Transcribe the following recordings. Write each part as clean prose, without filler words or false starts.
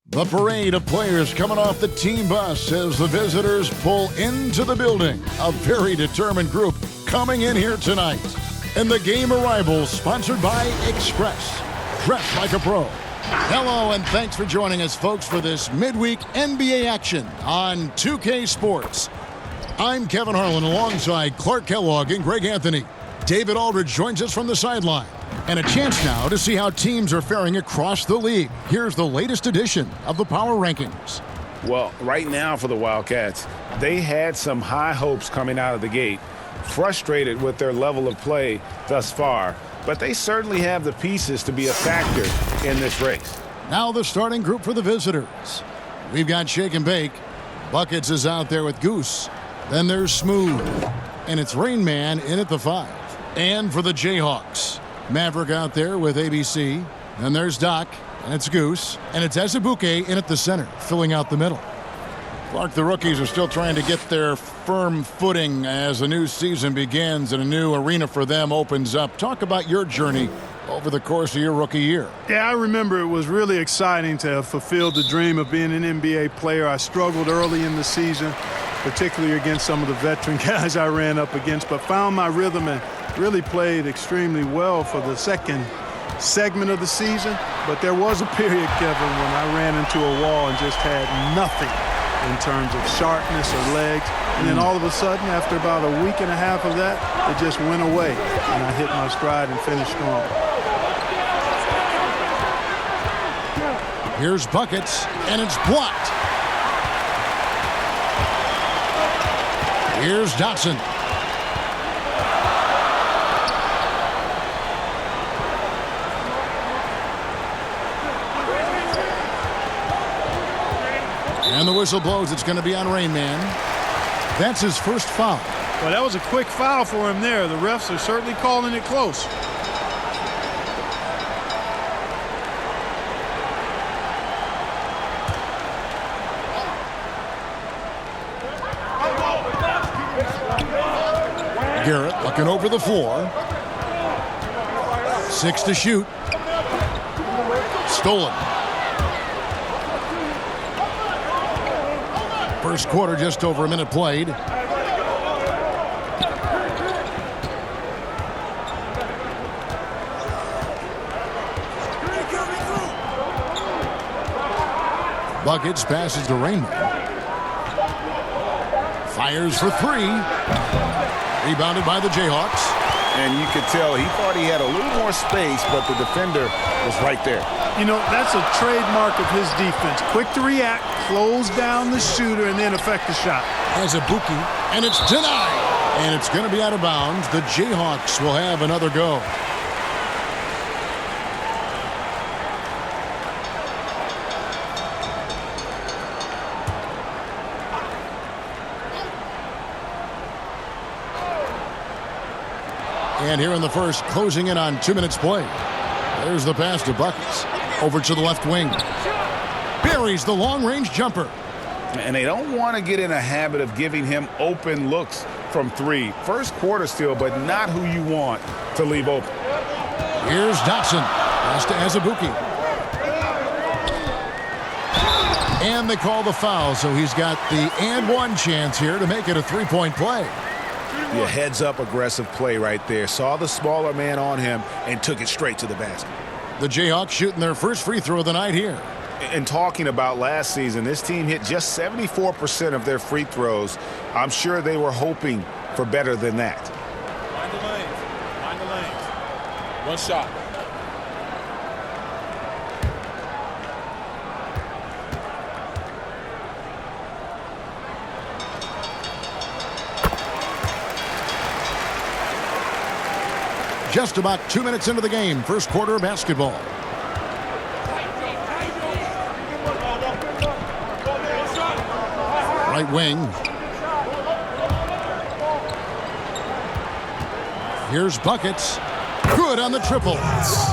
The parade of players coming off the team bus as the visitors pull into the building. A very determined group coming in here tonight. And the game arrivals sponsored by Express. Dress like a pro. Hello and thanks for joining us, folks, for this midweek NBA action on 2K Sports. I'm Kevin Harlan alongside Clark Kellogg and Greg Anthony. David Aldridge joins us from the sideline. And a chance now to see how teams are faring across the league. Here's the latest edition of the Power Rankings. Well, right now for the Wildcats, they had some high hopes coming out of the gate, frustrated with their level of play thus far, but they certainly have the pieces to be a factor in this race. Now the starting group for the visitors. We've got Shake and Bake. Buckets is out there with Goose. Then there's Smooth. And it's Rain Man in at the 5. And for the Jayhawks, Maverick out there with ABC. Then there's Doc, and it's Goose. And it's Azubuike in at the center, filling out the middle. Clark, the rookies are still trying to get their firm footing as the new season begins and a new arena for them opens up. Talk about your journey over the course of your rookie year. Yeah, I remember it was really exciting to have fulfilled the dream of being an NBA player. I struggled early in the season, particularly against some of the veteran guys I ran up against, but found my rhythm and really played extremely well for the second segment of the season. But there was a period, Kevin, when I ran into a wall and just had nothing in terms of sharpness or legs. And then all of a sudden, after about a week and a half of that, it just went away. And I hit my stride and finished strong. Here's Buckets, and it's blocked. Here's Dotson. And the whistle blows. It's going to be on Rain Man. That's his first foul. Well, that was a quick foul for him there. The refs are certainly calling it close. Garrett looking over the floor. 6 to shoot. Stolen. First quarter, just over a minute played. Buckets passes to Rainman. Fires for 3. Rebounded by the Jayhawks. And you could tell he thought he had a little more space, but the defender was right there. You know, that's a trademark of his defense. Quick to react, close down the shooter, and then affect the shot. Azubuike, and it's denied. And it's going to be out of bounds. The Jayhawks will have another go. And here in the first, closing in on 2 minutes play. There's the pass to Buckets. Over to the left wing. Buries the long-range jumper. And they don't want to get in a habit of giving him open looks from 3. First quarter still, but not who you want to leave open. Here's Dotson. Pass to Azubuike. And they call the foul, so he's got the and one chance here to make it a three-point play. Yeah, heads-up aggressive play right there. Saw the smaller man on him and took it straight to the basket. The Jayhawks shooting their first free throw of the night here. And talking about last season, this team hit just 74% of their free throws. I'm sure they were hoping for better than that. Find the lanes. Find the lanes. One shot. Just about 2 minutes into the game, first quarter of basketball. Right wing. Here's Buckets. Good on the triple.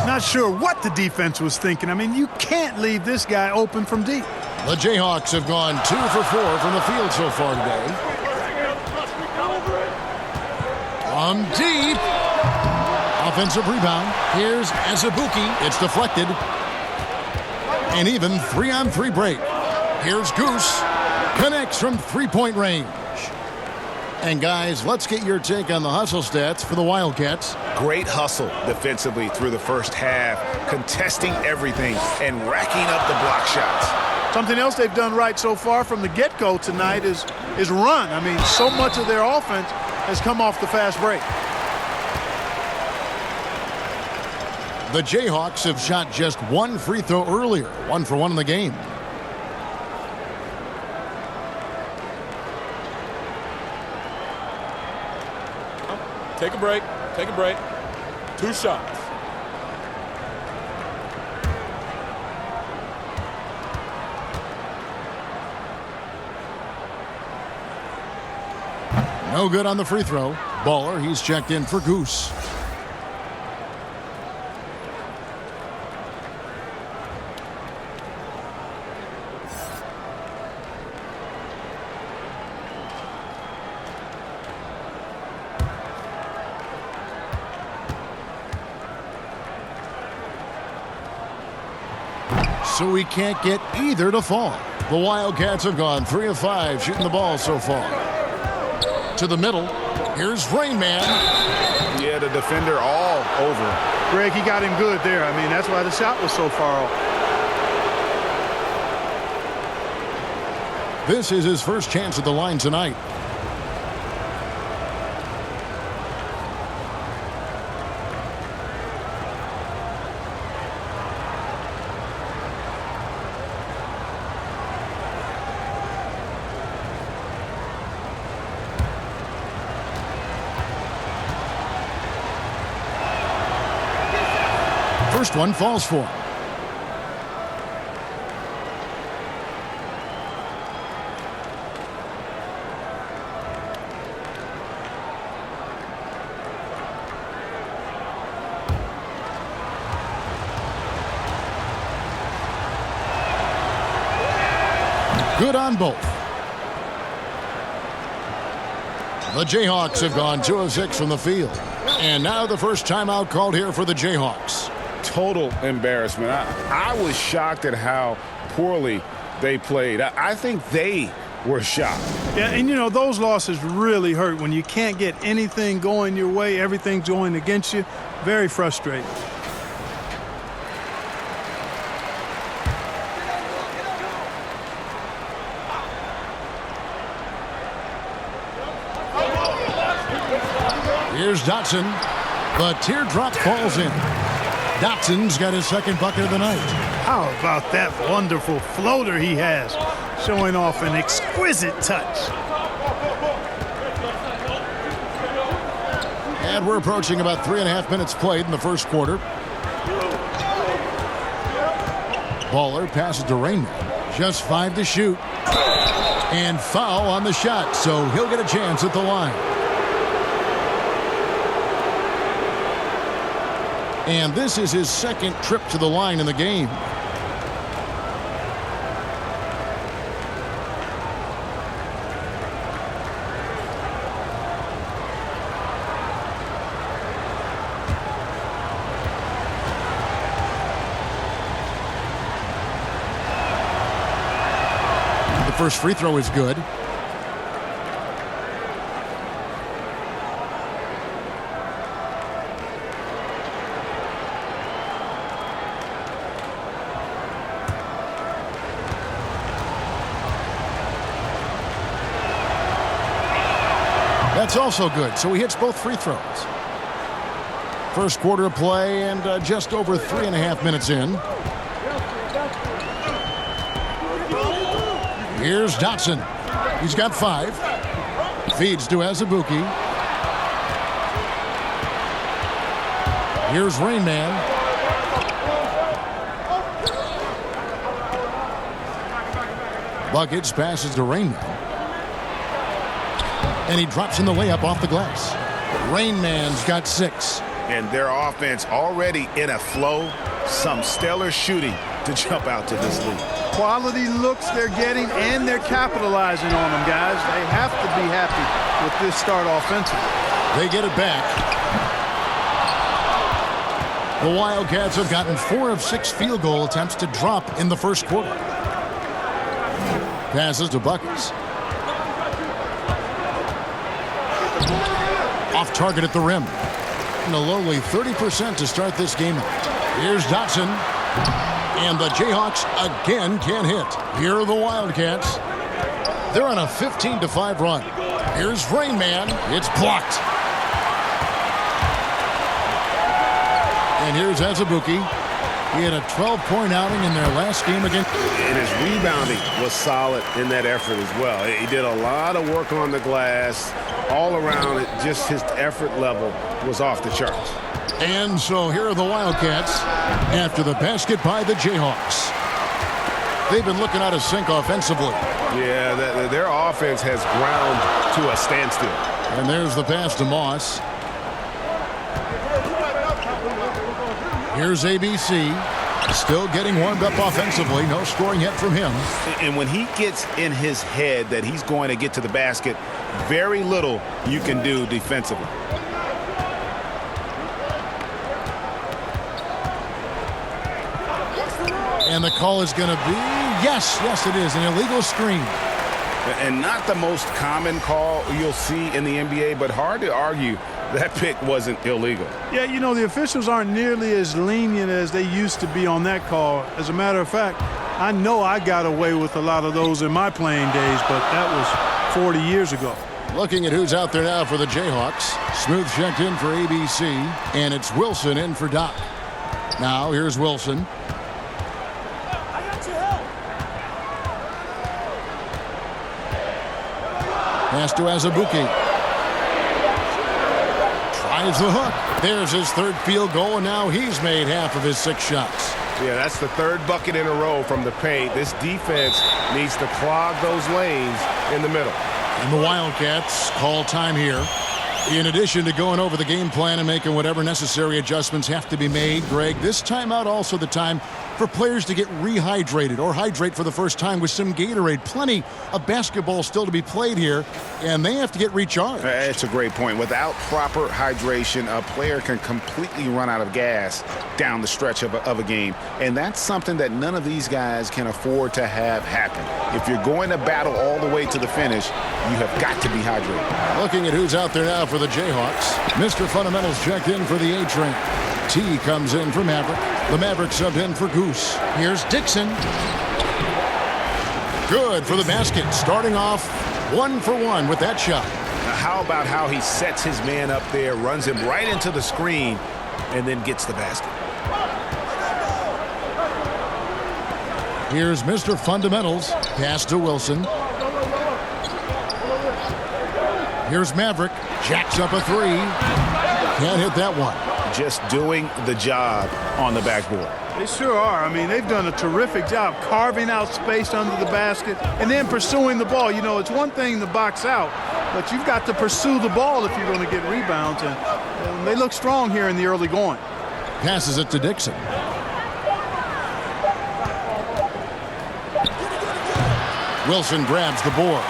Not sure what the defense was thinking. I mean, you can't leave this guy open from deep. The Jayhawks have gone 2 for 4 from the field so far today. From deep. Offensive rebound. Here's Azubuike. It's deflected. An even 3-on-3 break. Here's Goose. Connects from three-point range. And guys, let's get your take on the hustle stats for the Wildcats. Great hustle defensively through the first half, contesting everything and racking up the block shots. Something else they've done right so far from the get-go tonight is run. I mean, so much of their offense has come off the fast break. The Jayhawks have shot just one free throw earlier, 1 for 1 in the game. Take a break. Take a break. 2 shots. No good on the free throw. Baller, he's checked in for Goose. So we can't get either to fall. The Wildcats have gone 3 of 5 shooting the ball so far. To the middle. Here's Rain Man. Yeah, the defender all over. Greg, he got him good there. I mean, that's why the shot was so far off. This is his first chance at the line tonight. First one falls for him. Good on both. The Jayhawks have gone 2 of 6 from the field. And now the first timeout called here for the Jayhawks. Total embarrassment. I was shocked at how poorly they played. I think they were shocked. Yeah, and you know, those losses really hurt when you can't get anything going your way, everything's going against you. Very frustrating. Here's Dotson. The teardrop falls in. Dotson's got his second bucket of the night. How about that wonderful floater he has, showing off an exquisite touch. And we're approaching about 3.5 minutes played in the first quarter. Baller passes to Rainman. Just 5 to shoot. And foul on the shot, so he'll get a chance at the line. And this is his second trip to the line in the game. The first free throw is good. That's also good, so he hits both free throws. First quarter of play and just over 3.5 minutes in. Here's Dotson. He's got 5. Feeds to Azubuike. Here's Rain Man. Buckets passes to Rain Man. And he drops in the layup off the glass. Rain Man's got 6. And their offense already in a flow. Some stellar shooting to jump out to this lead. Quality looks they're getting, and they're capitalizing on them, guys. They have to be happy with this start offensively. They get it back. The Wildcats have gotten 4 of 6 field goal attempts to drop in the first quarter. Passes to Buckets. Off target at the rim. And a lowly 30% to start this game out. Here's Dotson. And the Jayhawks again can't hit. Here are the Wildcats. They're on a 15-5 run. Here's Rain Man. It's blocked. And here's Azubuike. He had a 12-point outing in their last game against. And his rebounding was solid in that effort as well. He did a lot of work on the glass. All around it, just his effort level was off the charts. And so here are the Wildcats after the basket by the Jayhawks. They've been looking out of sync offensively. Yeah, their offense has ground to a standstill. And there's the pass to Moss. Here's ABC. Still getting warmed up offensively. No scoring yet from him. And when he gets in his head that he's going to get to the basket, very little you can do defensively. And the call is going to be, yes, it is, an illegal screen. And not the most common call you'll see in the NBA, but hard to argue that pick wasn't illegal. Yeah, you know, the officials aren't nearly as lenient as they used to be on that call. As a matter of fact, I know I got away with a lot of those in my playing days, but that was 40 years ago. Looking at who's out there now for the Jayhawks. Smooth checked in for ABC, and it's Wilson in for Doc. Now here's Wilson. Pass to Azubuike. Tries the hook. There's his third field goal, and now he's made half of his 6 shots. Yeah, that's the third bucket in a row from the paint. This defense needs to clog those lanes in the middle. And the Wildcats call time here. In addition to going over the game plan and making whatever necessary adjustments have to be made, Greg, this timeout also the time for players to get rehydrated or hydrate for the first time with some Gatorade. Plenty of basketball still to be played here, and they have to get recharged. That's a great point. Without proper hydration, a player can completely run out of gas down the stretch of a game, and that's something that none of these guys can afford to have happen. If you're going to battle all the way to the finish, you have got to be hydrated. Looking at who's out there now for the Jayhawks. Mr. Fundamentals checked in for the A-Train. T comes in for Maverick. The Maverick subbed in for Goose. Here's Dixon. Good for the basket. Starting off 1 for 1 with that shot. Now how about how he sets his man up there, runs him right into the screen, and then gets the basket. Here's Mr. Fundamentals. Pass to Wilson. Here's Maverick. Jacks up a 3. Can't hit that one. Just doing the job on the backboard. They sure are. I mean, they've done a terrific job carving out space under the basket and then pursuing the ball. You know, it's one thing to box out, but you've got to pursue the ball if you're going to get rebounds. And they look strong here in the early going. Passes it to Dixon. Wilson grabs the board.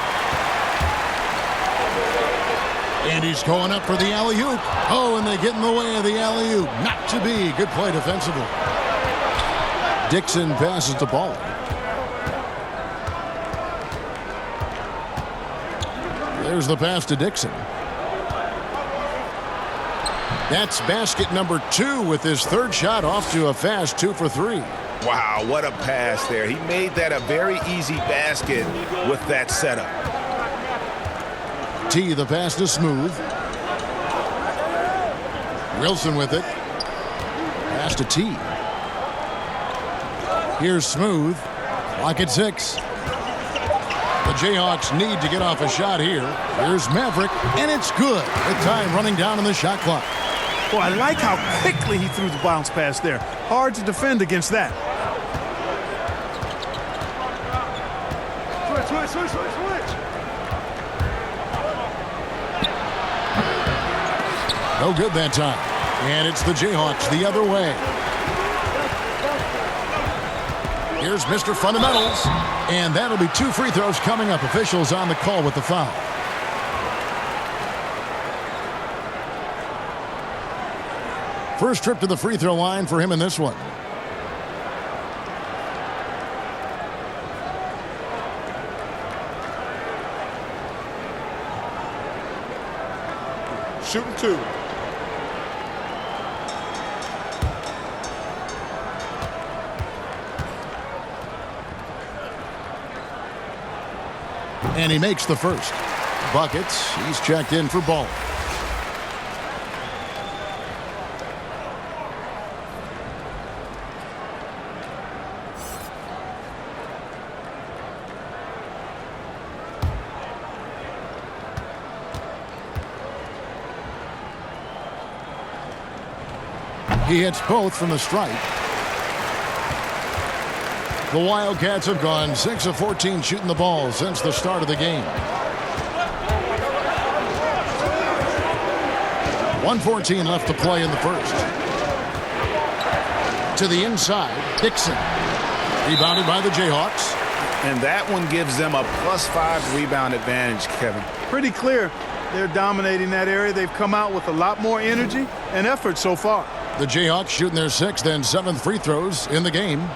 And he's going up for the alley-oop. Oh, and they get in the way of the alley-oop. Not to be. Good play defensively. Dixon passes the ball. There's the pass to Dixon. That's basket number 2 with his third shot off to a fast 2 for 3. Wow, what a pass there. He made that a very easy basket with that setup. T, the pass to Smooth. Wilson with it. Pass to T. Here's Smooth. Clock at 6. The Jayhawks need to get off a shot here. Here's Maverick, and it's good. The time running down on the shot clock. Well, I like how quickly he threw the bounce pass there. Hard to defend against that. Switch. No good that time. And it's the Jayhawks the other way. Here's Mr. Fundamentals. And that'll be 2 free throws coming up. Officials on the call with the foul. First trip to the free throw line for him in this one. Shooting 2. And he makes the first. Buckets. He's checked in for ball. He hits both from the stripe. The Wildcats have gone 6 of 14 shooting the ball since the start of the game. 1:14 left to play in the first. To the inside, Dixon. Rebounded by the Jayhawks. And that one gives them a +5 rebound advantage, Kevin. Pretty clear. They're dominating that area. They've come out with a lot more energy and effort so far. The Jayhawks shooting their 6th and 7th free throws in the game.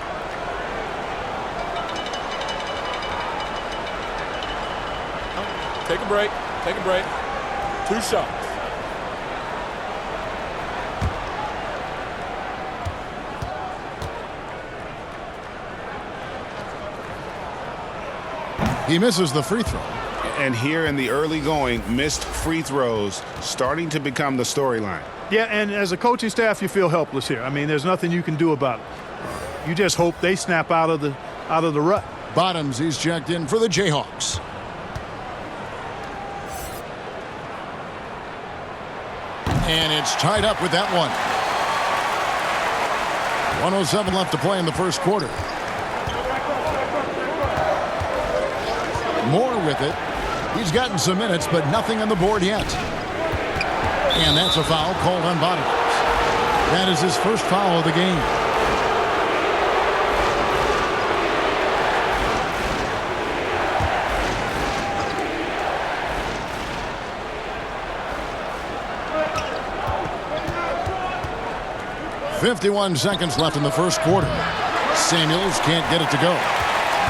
Take a break. Take a break. 2 shots. He misses the free throw. And here in the early going, missed free throws starting to become the storyline. Yeah, and as a coaching staff, you feel helpless here. I mean, there's nothing you can do about it. You just hope they snap out of the rut. Bottoms, he's checked in for the Jayhawks. And it's tied up with that one. 1:07 left to play in the first quarter. Moore with it. He's gotten some minutes, but nothing on the board yet. And that's a foul called on Bottoms. That is his first foul of the game. .51 seconds left in the first quarter. Samuels can't get it to go.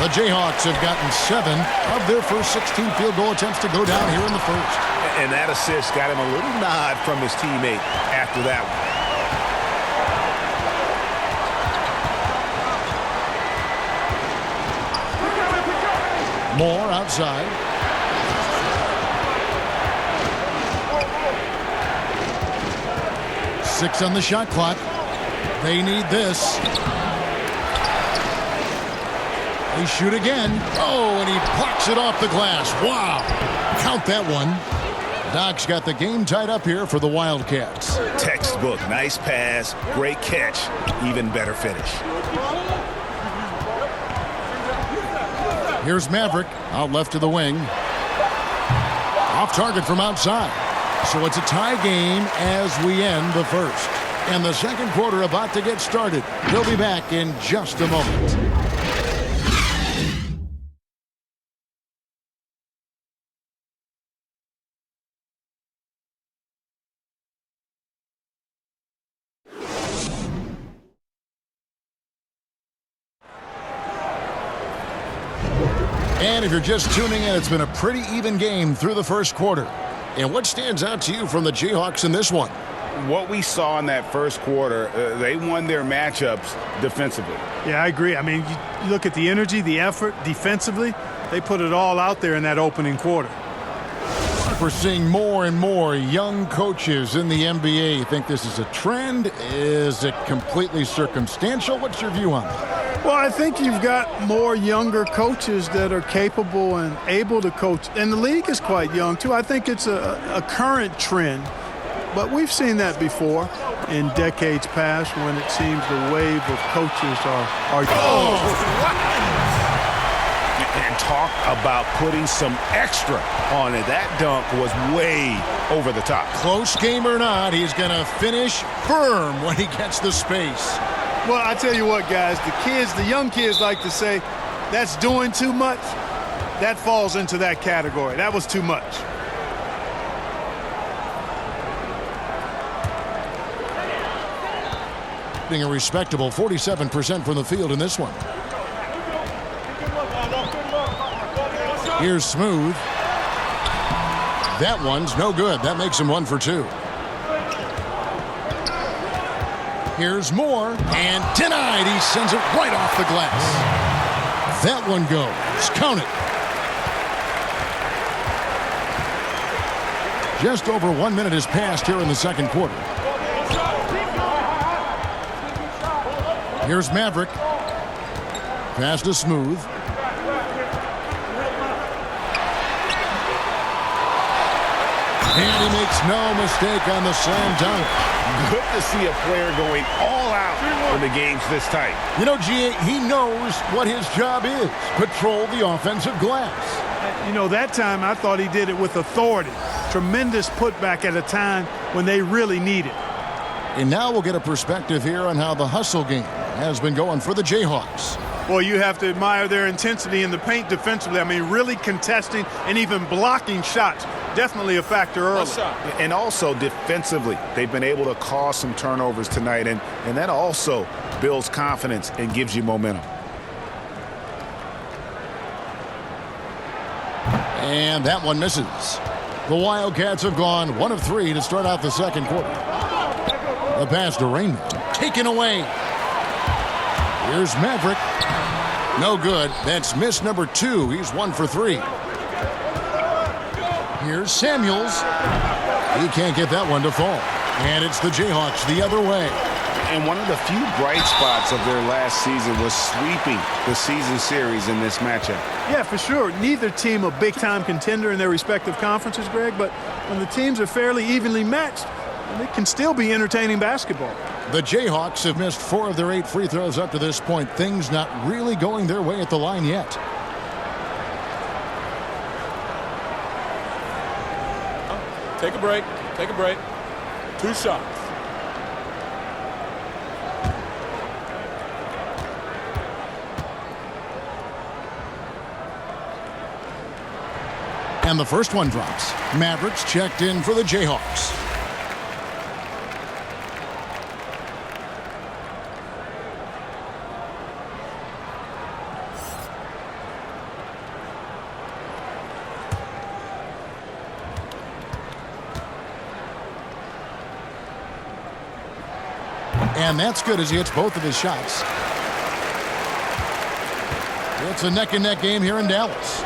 The Jayhawks have gotten 7 of their first 16 field goal attempts to go down here in the first. And that assist got him a little nod from his teammate after that one. Moore outside. Six on the shot clock. They need this. They shoot again. Oh, and he plucks it off the glass. Wow. Count that one. Doc's got the game tied up here for the Wildcats. Textbook. Nice pass. Great catch. Even better finish. Here's Maverick out left to the wing. Off target from outside. So it's a tie game as we end the first. And the second quarter about to get started. We'll be back in just a moment. And if you're just tuning in, it's been a pretty even game through the first quarter. And what stands out to you from the Jayhawks in this one? What we saw in that first quarter, they won their matchups defensively. Yeah, I agree. I mean, you look at the energy, the effort defensively, they put it all out there in that opening quarter. We're seeing more and more young coaches in the NBA. You think this is a trend? Is it completely circumstantial? What's your view on it? Well, I think you've got more younger coaches that are capable and able to coach. And the league is quite young, too. I think it's a current trend. But we've seen that before in decades past when it seems the wave of coaches are And talk about putting some extra on it. That dunk was way over the top. Close game or not, he's going to finish firm when he gets the space. Well, I tell you what, guys, the young kids like to say, that's doing too much. That falls into that category. That was too much. shooting a respectable 47% from the field in this one. Here's Smooth. That one's no good. That makes him 1 for 2. Here's Moore, and denied. He sends it right off the glass. That one goes. Count it. Just over 1 minute has passed here in the second quarter. Here's Maverick. Pass to Smooth. And he makes no mistake on the slam dunk. Good to see a player going all out when the game's this tight. You know, G.A., he knows what his job is. Patrol the offensive glass. You know, that time I thought he did it with authority. Tremendous putback at a time when they really need it. And now we'll get a perspective here on how the hustle game has been going for the Jayhawks. Well, you have to admire their intensity in the paint defensively. I mean, really contesting and even blocking shots. Definitely a factor early. And also defensively, they've been able to cause some turnovers tonight, and that also builds confidence and gives you momentum. And that one misses. The Wildcats have gone 1 of 3 to start out the second quarter. The pass to Rainman. Taken away. Here's Maverick. No good. That's miss number 2. He's 1 for 3. Here's Samuels. He can't get that one to fall. And it's the Jayhawks the other way. And one of the few bright spots of their last season was sweeping the season series in this matchup. Yeah, for sure. Neither team a big-time contender in their respective conferences, Greg, but when the teams are fairly evenly matched, it can still be entertaining basketball. The Jayhawks have missed 4 of their 8 free throws up to this point. Things not really going their way at the line yet. Take a break. Take a break. 2 shots. And the first one drops. Mavericks checked in for the Jayhawks. And that's good as he hits both of his shots. It's a neck-and-neck game here in Dallas.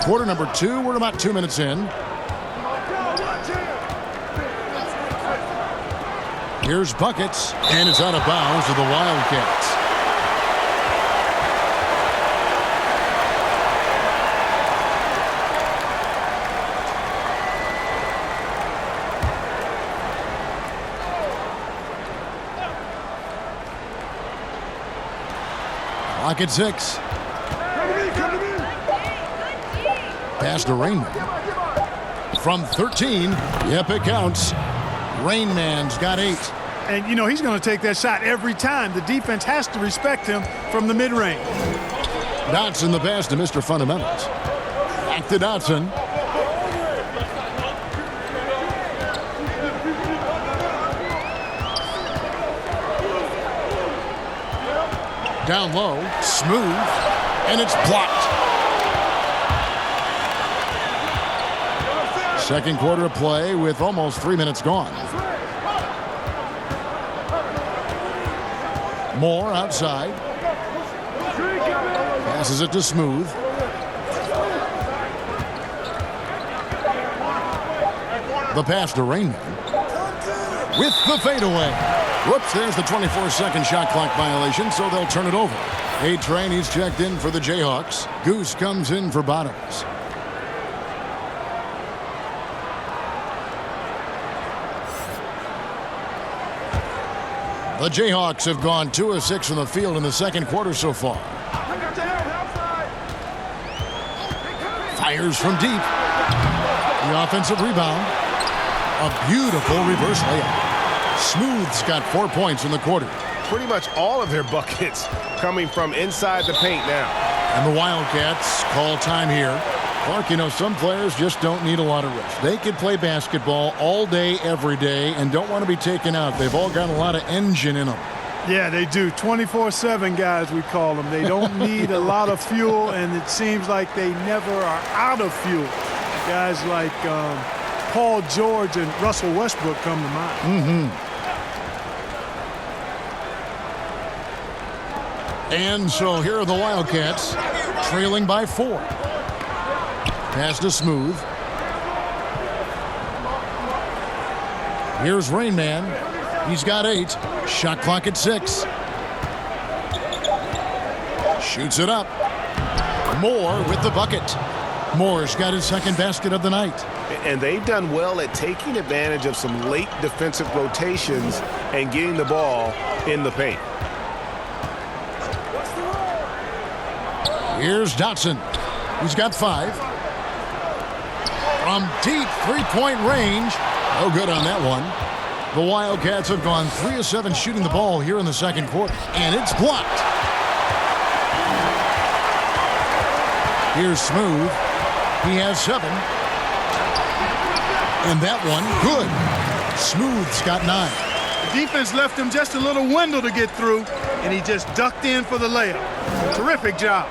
Quarter number 2, we're about 2 minutes in. Here's buckets, and it's out of bounds to the Wildcats. Clock at 6. Pass to Rainman. From 13, yep, it counts. Rainman's got 8. And, you know, he's going to take that shot every time. The defense has to respect him from the mid-range. Dotson the pass to Mr. Fundamentals. Back to Dotson. Down low, Smooth, and it's blocked. Second quarter of play with almost 3 minutes gone. Moore outside. Passes it to Smooth. The pass to Rainman. With the fadeaway. Whoops, there's the 24-second shot clock violation, so they'll turn it over. A-Train, he's checked in for the Jayhawks. Goose comes in for Bottoms. The Jayhawks have gone 2 of 6 from the field in the second quarter so far. Fires from deep. The offensive rebound. A beautiful reverse layup. Smooth's got 4 points in the quarter. Pretty much all of their buckets coming from inside the paint now. And the Wildcats call time here. Clark, you know, some players just don't need a lot of rest. They can play basketball all day, every day, and don't want to be taken out. They've all got a lot of engine in them. Yeah, they do. 24/7 guys, we call them. They don't need a lot of fuel, and it seems like they never are out of fuel. Guys like Paul George and Russell Westbrook come to mind. And so here are the Wildcats, trailing by 4. Pass to Smooth. Here's Rain Man. He's got 8. Shot clock at 6. Shoots it up. Moore with the bucket. Moore's got his second basket of the night. And they've done well at taking advantage of some late defensive rotations and getting the ball in the paint. Here's Dotson. He's got 5. From deep three-point range. No good on that one. The Wildcats have gone 3 of 7 shooting the ball here in the second quarter. And it's blocked. Here's Smooth. He has 7. And that one, good. Smooth's got 9. The defense left him just a little window to get through, and he just ducked in for the layup. Terrific job.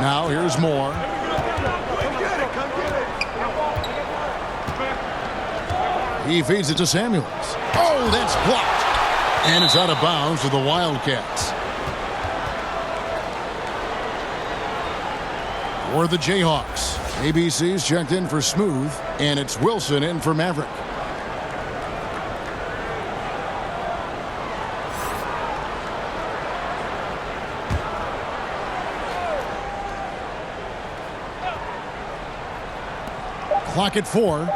Now here's Moore. He feeds it to Samuels. Oh, that's blocked. And it's out of bounds to the Wildcats. For the Jayhawks, ABC's checked in for Smooth, and it's Wilson in for Maverick. Clock at 4.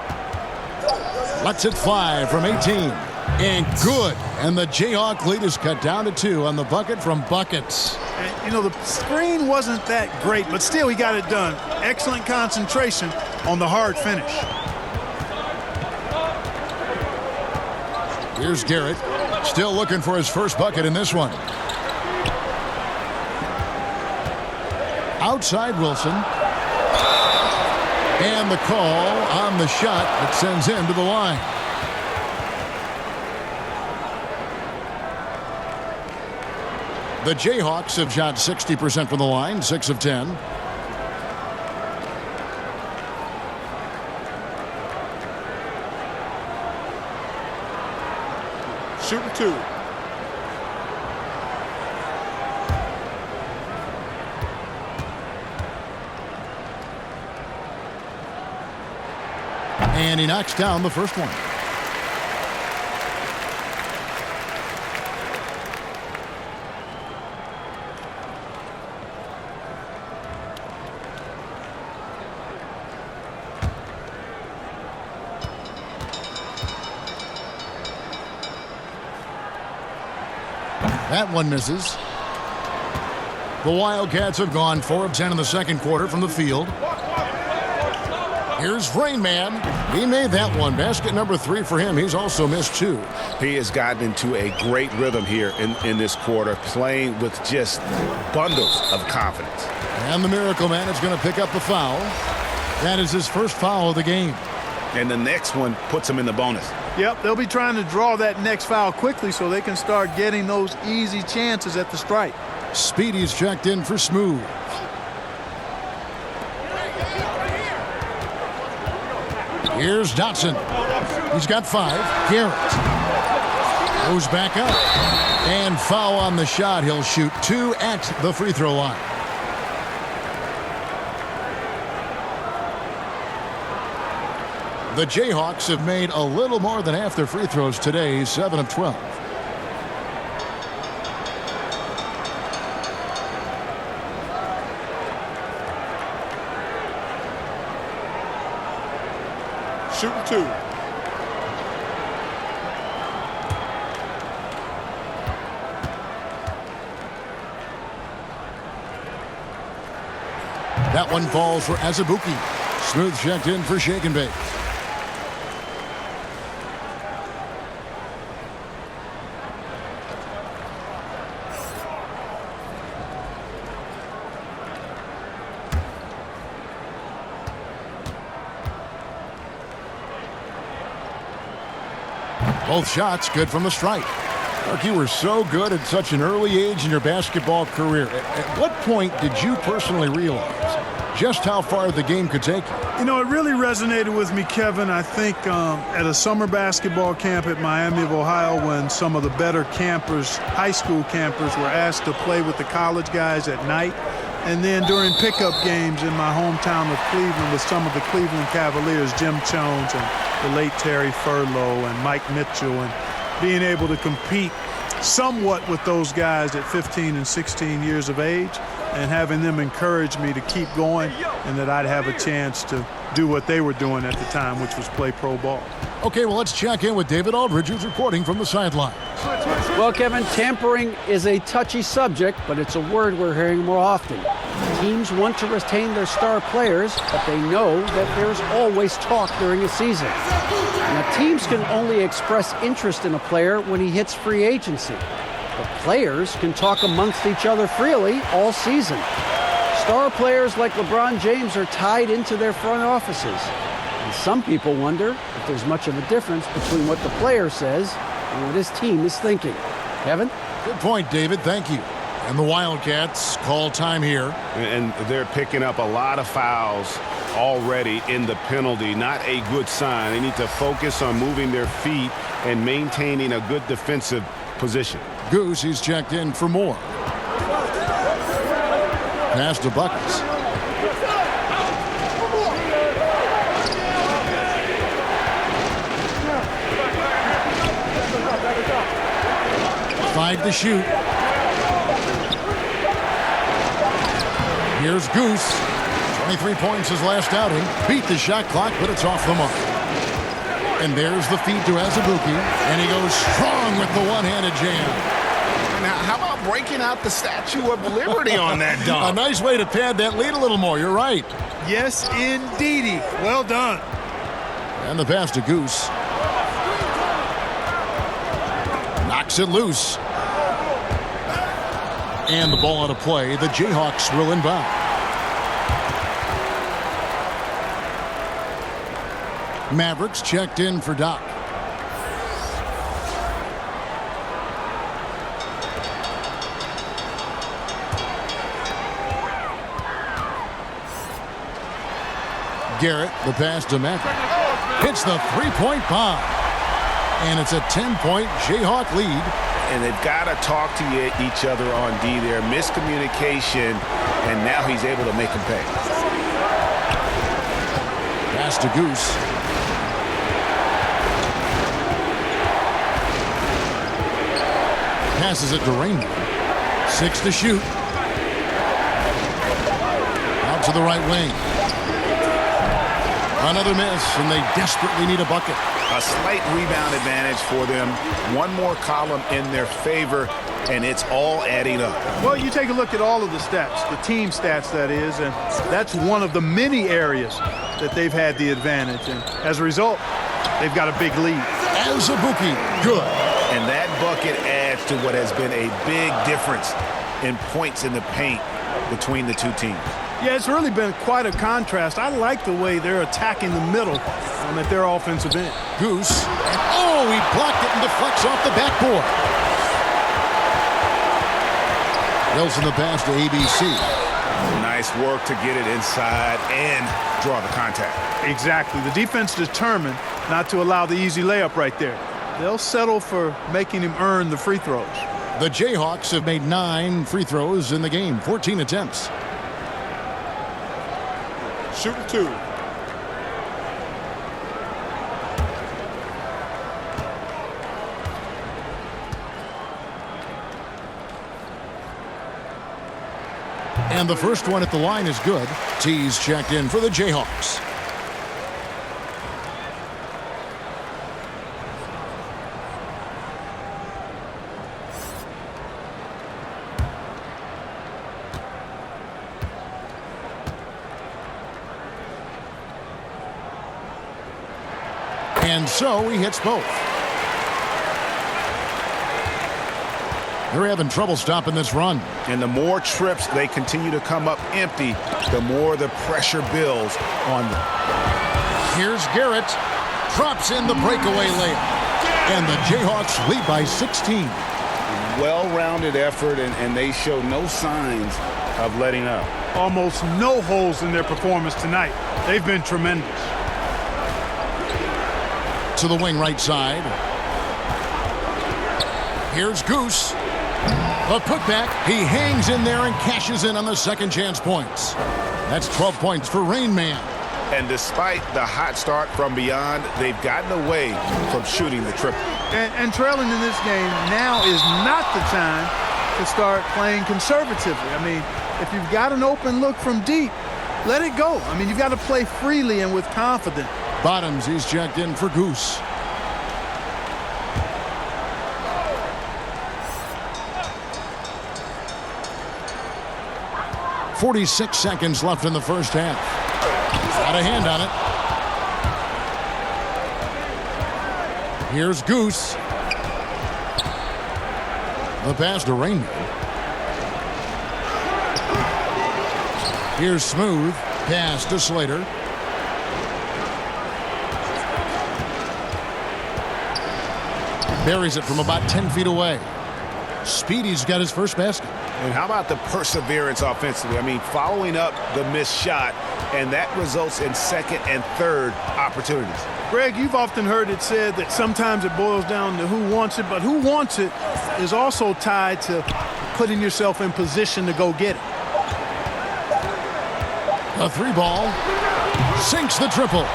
Lets it fly from 18. And good. And the Jayhawk lead is cut down to 2 on the bucket from Buckets. And, you know, the screen wasn't that great, but still he got it done. Excellent concentration on the hard finish. Here's Garrett. Still looking for his first bucket in this one. Outside Wilson. And the call on the shot that sends him to the line. The Jayhawks have shot 60% from the line, 6 of 10. Shooting 2. And he knocks down the first one. That one misses. The Wildcats have gone 4 of 10 in the second quarter from the field. Here's Rain Man. He made that one. Basket number 3 for him. He's also missed 2. He has gotten into a great rhythm here in this quarter, playing with just bundles of confidence. And the Miracle Man is going to pick up the foul. That is his first foul of the game. And the next one puts him in the bonus. Yep, they'll be trying to draw that next foul quickly so they can start getting those easy chances at the stripe. Speedy's checked in for Smooth. Here's Dotson. He's got 5. Garrett goes back up. And foul on the shot. He'll shoot 2 at the free throw line. The Jayhawks have made a little more than half their free throws today, 7 of 12. Shooting 2. That one falls for Azubuike. Smooth checked in for Shake and Bake. Both shots good from the stripe. Mark, you were so good at such an early age in your basketball career. At what point did you personally realize just how far the game could take you? You know, it really resonated with me, Kevin, I think at a summer basketball camp at Miami of Ohio when some of the better campers, high school campers, were asked to play with the college guys at night. And then during pickup games in my hometown of Cleveland with some of the Cleveland Cavaliers, Jim Jones and the late Terry Furlow and Mike Mitchell, and being able to compete somewhat with those guys at 15 and 16 years of age and having them encourage me to keep going and that I'd have a chance to do what they were doing at the time, which was play pro ball. Okay, well, let's check in with David Aldridge, who's reporting from the sideline. Well, Kevin, tampering is a touchy subject, but it's a word we're hearing more often. Teams want to retain their star players, but they know that there's always talk during a season. Now, teams can only express interest in a player when he hits free agency. But players can talk amongst each other freely all season. Star players like LeBron James are tied into their front offices. And some people wonder if there's much of a difference between what the player says and what his team is thinking. Kevin? Good point, David. Thank you. And the Wildcats call time here. And they're picking up a lot of fouls already in the penalty. Not a good sign. They need to focus on moving their feet and maintaining a good defensive position. Goose, he's checked in for more. Pass to Buckets. Five to shoot. Here's Goose. 23 points his last outing. Beat the shot clock, but it's off the mark. And there's the feed to Azubuike. And he goes strong with the one-handed jam. Now, how about breaking out the Statue of Liberty on that dunk? A nice way to pad that lead a little more. You're right. Yes, indeedy. Well done. And the pass to Goose. Knocks it loose. And the ball out of play. The Jayhawks will inbound. Mavericks checked in for Doc. Garrett, the pass to Maverick. Hits the three-point bomb. And it's a 10-point Jayhawk lead. And they've got to talk to each other on D there. Miscommunication, and now he's able to make them pay. Pass to Goose. Passes it to Rainbow. 6 to shoot. Out to the right wing. Another miss, and they desperately need a bucket. A slight rebound advantage for them. One more column in their favor, and it's all adding up. Well, you take a look at all of the stats, the team stats, that is, and that's one of the many areas that they've had the advantage. And as a result, they've got a big lead. Azubuike, good. And that bucket adds to what has been a big difference in points in the paint between the two teams. Yeah, it's really been quite a contrast. I like the way they're attacking the middle at their offensive end. Goose. And oh, he blocked it and deflects off the backboard. Wilson the pass to ABC. Nice work to get it inside and draw the contact. Exactly. The defense determined not to allow the easy layup right there. They'll settle for making him earn the free throws. The Jayhawks have made 9 free throws in the game, 14 attempts. Shooting 2. And the first one at the line is good. T's checked in for the Jayhawks. And so he hits both. They're having trouble stopping this run. And the more trips they continue to come up empty, the more the pressure builds on them. Here's Garrett. Drops in the breakaway layup. And the Jayhawks lead by 16. Well-rounded effort, and they show no signs of letting up. Almost no holes in their performance tonight. They've been tremendous. To the wing right side. Here's Goose. A putback. He hangs in there and cashes in on the second chance points. That's 12 points for Rain Man. And despite the hot start from beyond, they've gotten away from shooting the triple. And trailing in this game now is not the time to start playing conservatively. I mean, if you've got an open look from deep, let it go. I mean, you've got to play freely and with confidence. Bottoms, he's checked in for Goose. .46 seconds left in the first half. Got a hand on it. Here's Goose. The pass to Rain Man. Here's Smooth. Pass to Slater. Buries it from about 10 feet away. Speedy's got his first basket. And how about the perseverance offensively? I mean, following up the missed shot, and that results in second and third opportunities. Greg, you've often heard it said that sometimes it boils down to who wants it, but who wants it is also tied to putting yourself in position to go get it. A three ball. Sinks the triple.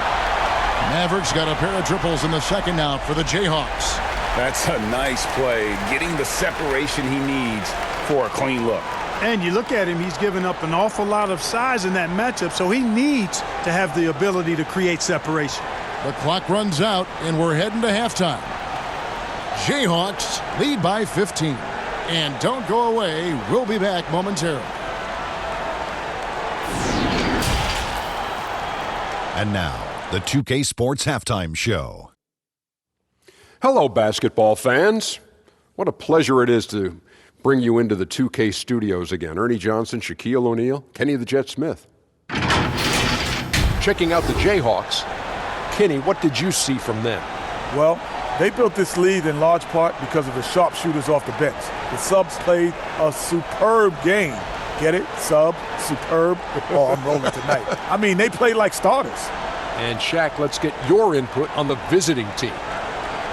Mavericks got a pair of triples in the second now for the Jayhawks. That's a nice play, getting the separation he needs for a clean look. And you look at him, he's given up an awful lot of size in that matchup, so he needs to have the ability to create separation. The clock runs out, and we're heading to halftime. Jayhawks lead by 15. And don't go away. We'll be back momentarily. And now, the 2K Sports Halftime Show. Hello, basketball fans. What a pleasure it is to bring you into the 2K studios again. Ernie Johnson, Shaquille O'Neal, Kenny the Jet Smith. Checking out the Jayhawks. Kenny, what did you see from them? Well, they built this lead in large part because of the sharpshooters off the bench. The subs played a superb game. Get it? Sub, superb. Oh, I'm rolling tonight. I mean, they played like starters. And Shaq, let's get your input on the visiting team.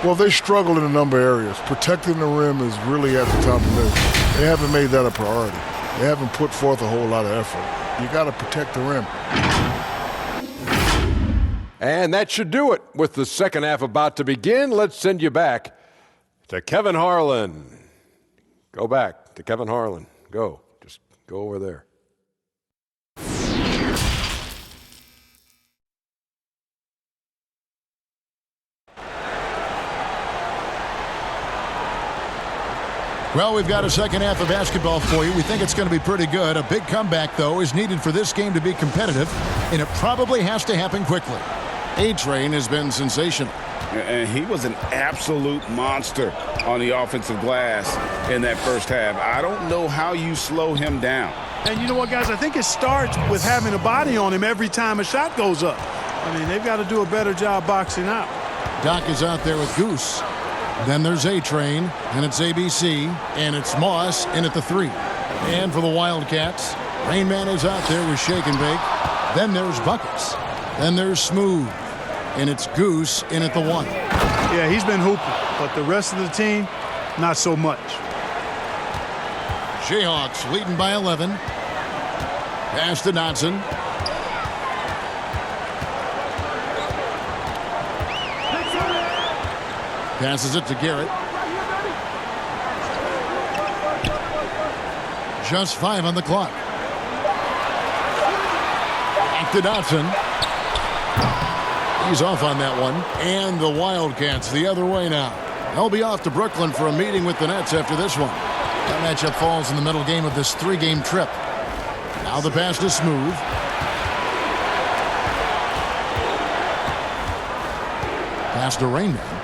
Well, they struggle in a number of areas. Protecting the rim is really at the top of the list. They haven't made that a priority. They haven't put forth a whole lot of effort. You got to protect the rim. And that should do it. With the second half about to begin, let's send you back to Kevin Harlan. Go back to Kevin Harlan. Go. Just go over there. Well, we've got a second half of basketball for you. We think it's going to be pretty good. A big comeback, though, is needed for this game to be competitive, and it probably has to happen quickly. A-Train has been sensational. And he was an absolute monster on the offensive glass in that first half. I don't know how you slow him down. And you know what, guys? I think it starts with having a body on him every time a shot goes up. I mean, they've got to do a better job boxing out. Doc is out there with Goose. Then there's A-Train, and it's ABC, and it's Moss in at the 3. And for the Wildcats, Rain Man is out there with Shake and Bake. Then there's Buckets. Then there's Smooth, and it's Goose in at the 1. Yeah, he's been hooping, but the rest of the team, not so much. Jayhawks leading by 11. Pass to Dotson. Passes it to Garrett. Just 5 on the clock. Back to Dotson. He's off on that one. And the Wildcats the other way now. They'll be off to Brooklyn for a meeting with the Nets after this one. That matchup falls in the middle game of this 3-game trip. Now the pass to Smooth. Pass to Rain Man.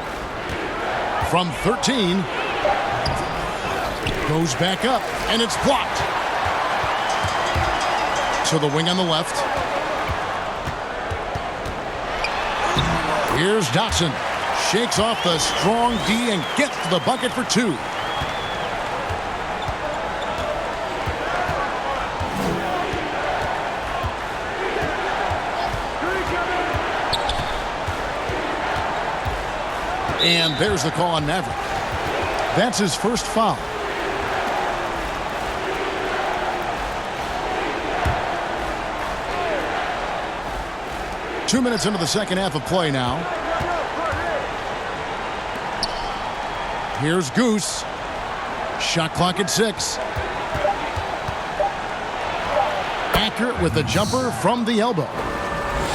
From 13. Goes back up, and it's blocked. To the wing on the left. Here's Dotson. shakes off the strong D and gets to the bucket for 2. And there's the call on Maverick. That's his first foul. Two minutes into the second half of play now. Here's Goose. Shot clock at 6. Accurate with the jumper from the elbow.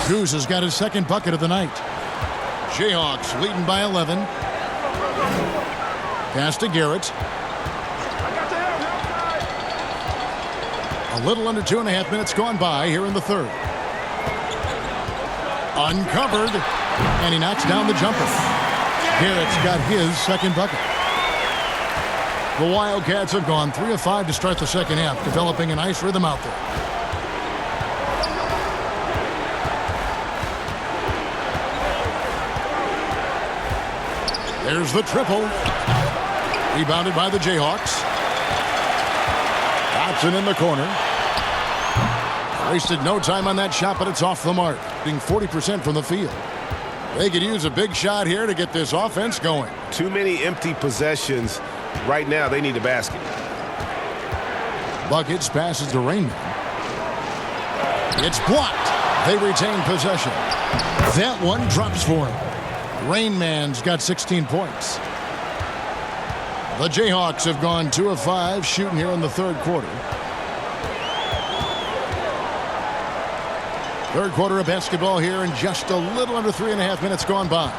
Goose has got his second bucket of the night. Jayhawks leading by 11. Pass to Garrett. A little under 2.5 minutes gone by here in the third. Uncovered, and he knocks down the jumper. Garrett's got his second bucket. The Wildcats have gone 3 of 5 to start the second half, developing a nice rhythm out there. There's the triple. Rebounded by the Jayhawks. Watson in the corner. Wasted no time on that shot, but it's off the mark, being 40% from the field. They could use a big shot here to get this offense going. Too many empty possessions. Right now, they need a basket. Buckets passes to Rainman. It's blocked. They retain possession. That one drops for him. Rainman's got 16 points. The Jayhawks have gone 2 of 5 shooting here in the third quarter. Third quarter of basketball here in just a little under 3.5 minutes gone by.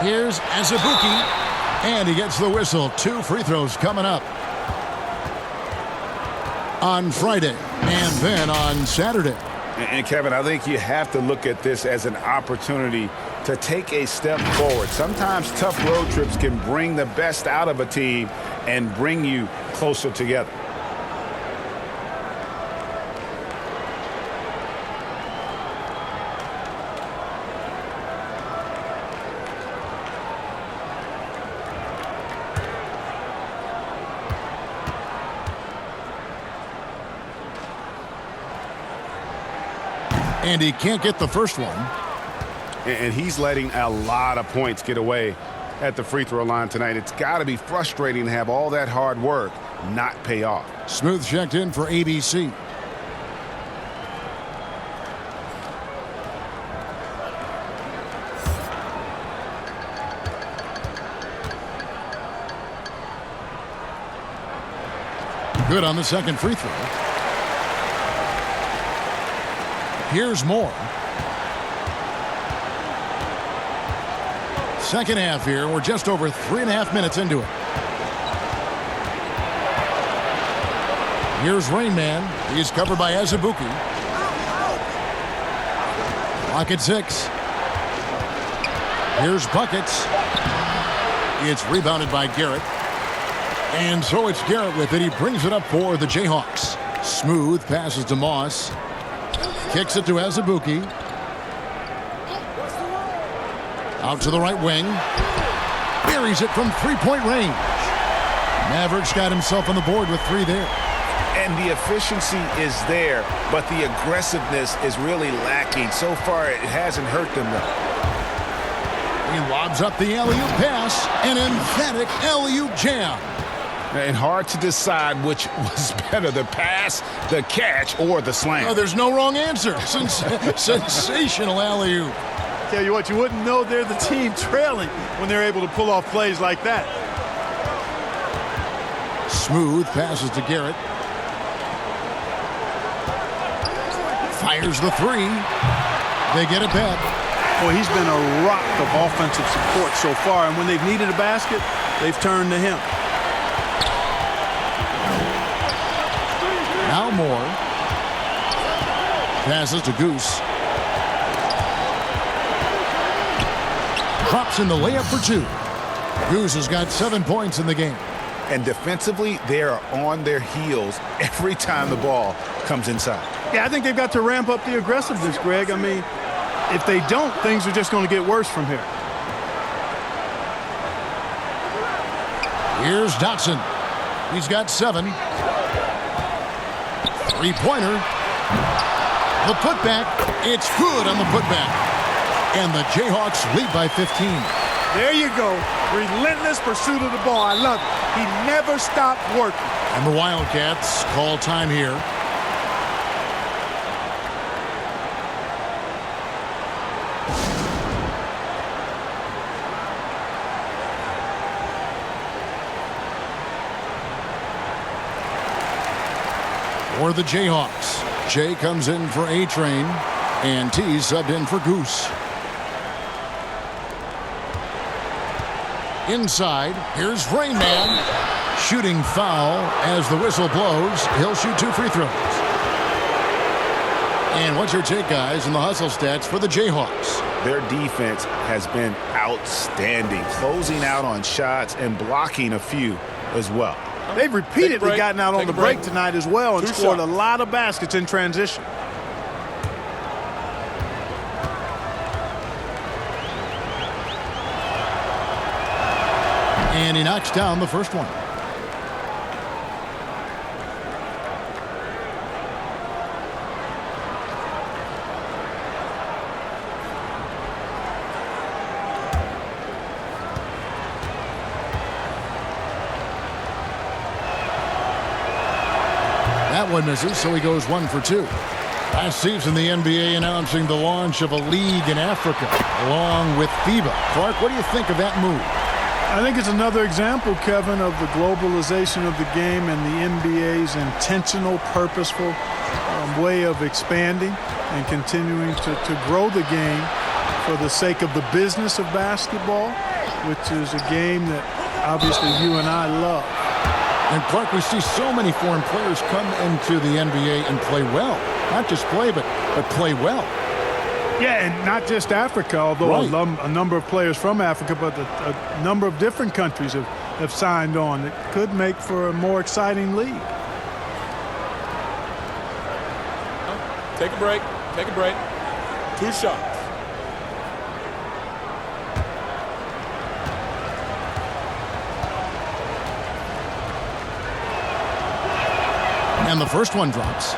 Here's Azubuike, and he gets the whistle. 2 free throws coming up on Friday and then on Saturday. And Kevin, I think you have to look at this as an opportunity to take a step forward. Sometimes tough road trips can bring the best out of a team and bring you closer together. And he can't get the first one. And he's letting a lot of points get away at the free throw line tonight. It's got to be frustrating to have all that hard work not pay off. Smooth checked in for ABC. Good on the second free throw. Here's Moore. Second half here. We're just over 3.5 minutes into it. Here's Rainman. He's covered by Azubuike. Clock at 6. Here's Buckets. It's rebounded by Garrett. And so it's Garrett with it. He brings it up for the Jayhawks. Smooth passes to Moss. Kicks it to Azubuike. Out to the right wing. Buries it from three-point range. Mavericks got himself on the board with 3 there. And the efficiency is there, but the aggressiveness is really lacking. So far, it hasn't hurt them, though. He lobs up the alley-oop pass. An emphatic alley-oop jam. And hard to decide which was better, the pass, the catch, or the slam. Oh, there's no wrong answer. Sensational alley-oop. Tell you what, you wouldn't know they're the team trailing when they're able to pull off plays like that. Smooth passes to Garrett. Fires the 3. They get it back. Boy, he's been a rock of offensive support so far, and when they've needed a basket, they've turned to him. Now Moore. Passes to Goose. Drops in the layup for 2. Goose has got 7 points in the game. And defensively, they are on their heels every time the ball comes inside. Yeah, I think they've got to ramp up the aggressiveness, Greg. I mean, if they don't, things are just going to get worse from here. Here's Dotson. He's got 7. Three-pointer. The putback. It's good on the putback. And the Jayhawks lead by 15. There you go. Relentless pursuit of the ball. I love it. He never stopped working. And the Wildcats call time here. For the Jayhawks, Jay comes in for A-Train, and T subbed in for Goose. Inside, here's Rain Man. Shooting foul as the whistle blows. He'll shoot 2 free throws. And what's your take, guys, in the hustle stats for the Jayhawks? Their defense has been outstanding, closing out on shots and blocking a few as well. They've repeatedly gotten out on the break break tonight as well and scored a shots. lot of baskets in transition. And he knocks down the first one. That one misses, so he goes 1 for 2. Last season, the NBA announcing the launch of a league in Africa, along with FIBA. Clark, what do you think of that move? I think it's another example, Kevin, of the globalization of the game and the NBA's intentional, purposeful way of expanding and continuing to grow the game for the sake of the business of basketball, which is a game that obviously you and I love. And Clark, we see so many foreign players come into the NBA and play well. Not just play, but play well. Yeah, and not just Africa, although a number of players from Africa, but a number of different countries have signed on. It could make for a more exciting league. Take a break. Take a break. 2 shots. And the first one drops.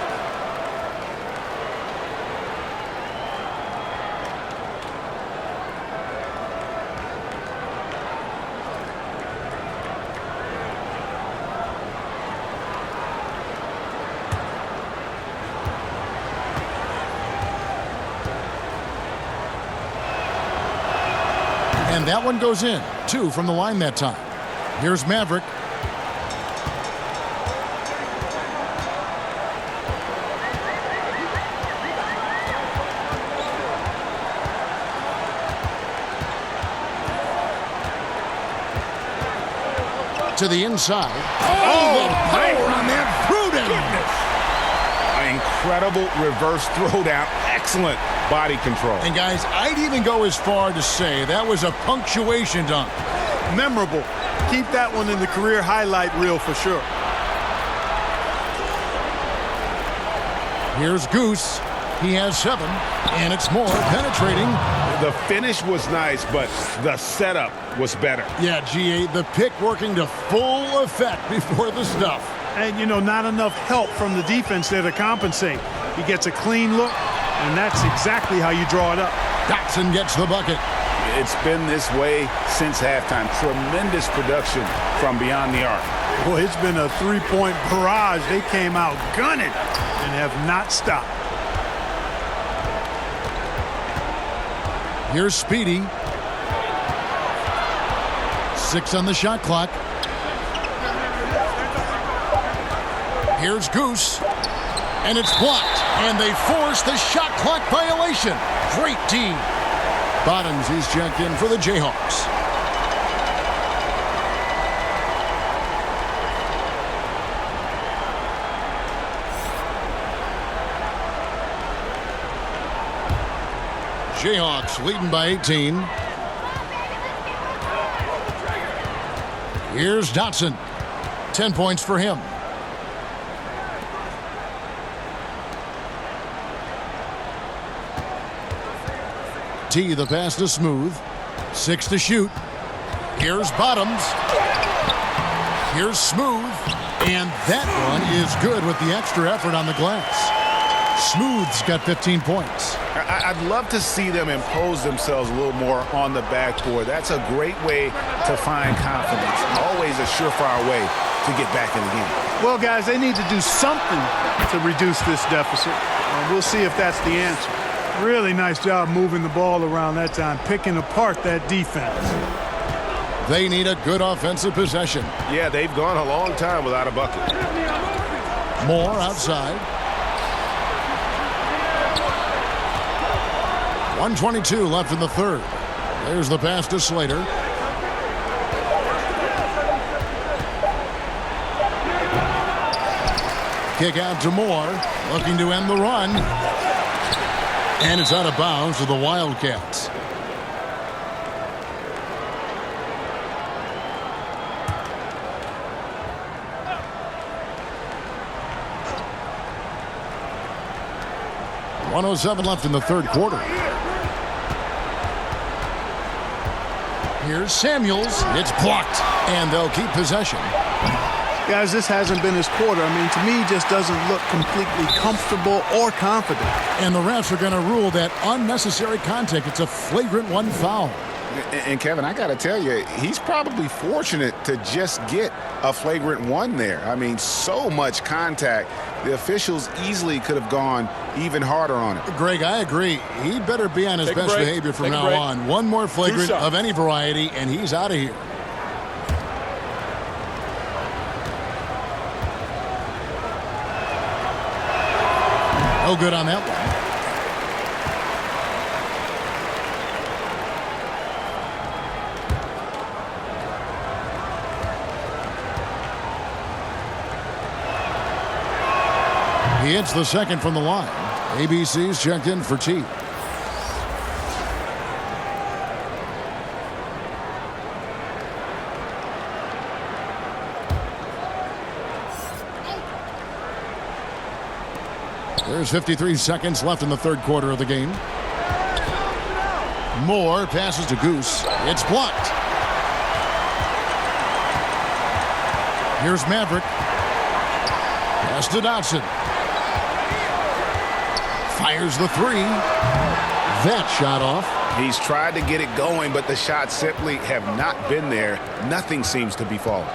And that one goes in. 2 from the line that time. Here's Maverick. To the inside. Oh, the power on that. Pruden. An incredible reverse throwdown. Excellent body control. And guys, I'd even go as far to say that was a punctuation dunk. Memorable. Keep that one in the career highlight reel for sure. Here's Goose. He has 7, and it's more penetrating. The finish was nice, but the setup was better. Yeah, GA, the pick working to full effect before the stuff. And, you know, not enough help from the defense there to compensate. He gets a clean look, and that's exactly how you draw it up. Dotson gets the bucket. It's been this way since halftime. Tremendous production from beyond the arc. Boy, it's been a 3-point barrage. They came out gunning and have not stopped. Here's Speedy. 6 on the shot clock. Here's Goose. And it's blocked. And they force the shot clock violation. Great team. Bottoms is checked in for the Jayhawks. Jayhawks leading by 18. Here's Dotson. 10 points for him. T, the pass to Smooth. 6 to shoot. Here's Bottoms. Here's Smooth, and that one is good with the extra effort on the glass. Smooth's got 15 points. I'd love to see them impose themselves a little more on the backboard. That's a great way to find confidence. Always a surefire way to get back in the game. Well, guys, they need to do something to reduce this deficit. We'll see if that's the answer. Really nice job moving the ball around that time, picking apart that defense. They need a good offensive possession. Yeah, they've gone a long time without a bucket. Moore outside. 1:22 left in the third. There's the pass to Slater. Kick out to Moore, looking to end the run. And it's out of bounds to the Wildcats. .107 left in the third quarter. Here's Samuels. It's blocked, and they'll keep possession. Guys, this hasn't been his quarter. I mean, to me, just doesn't look completely comfortable or confident. And the refs are going to rule that unnecessary contact. It's a flagrant one foul. And Kevin, I got to tell you, he's probably fortunate to just get a flagrant one there. I mean, so much contact. The officials easily could have gone even harder on it. Greg, I agree. He better be on his best behavior from now on. One more flagrant of any variety, and he's out of here. No good on that one. He hits the second from the line. ABC's checked in for T. There's 53 seconds left in the third quarter of the game. Moore passes to Goose. It's blocked. Here's Maverick. Pass to Dodson. Fires the three. That shot off. He's tried to get it going, but the shots simply have not been there. Nothing seems to be falling.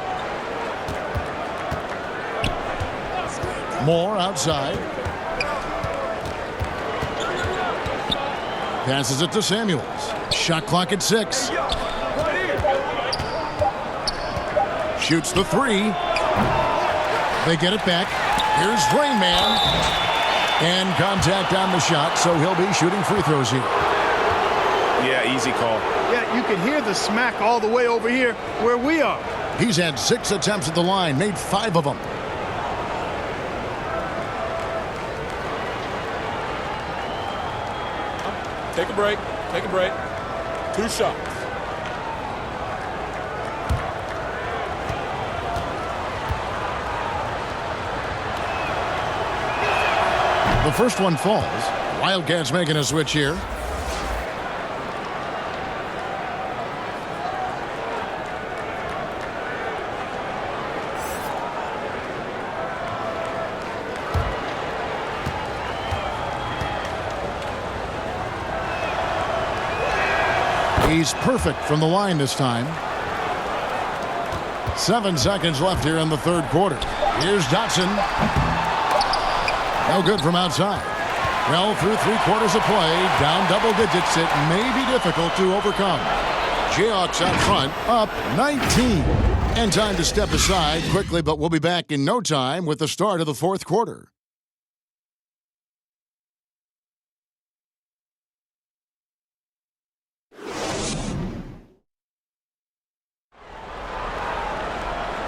Moore outside. Passes it to Samuels. Shot clock at 6. Shoots the three. They get it back. Here's Rainman. And contact on the shot, so he'll be shooting free throws here. Yeah, easy call. Yeah, you can hear the smack all the way over here where we are. He's had 6 attempts at the line, made 5 of them. Take a break. Take a break. 2 shots. The first one falls. Wildcats making a switch here. He's perfect from the line this time. 7 seconds left here in the third quarter. Here's Dotson. No good from outside. Well, through 3 quarters of play, down double digits, it may be difficult to overcome. Jayhawks out front, up 19. And time to step aside quickly, but we'll be back in no time with the start of the fourth quarter.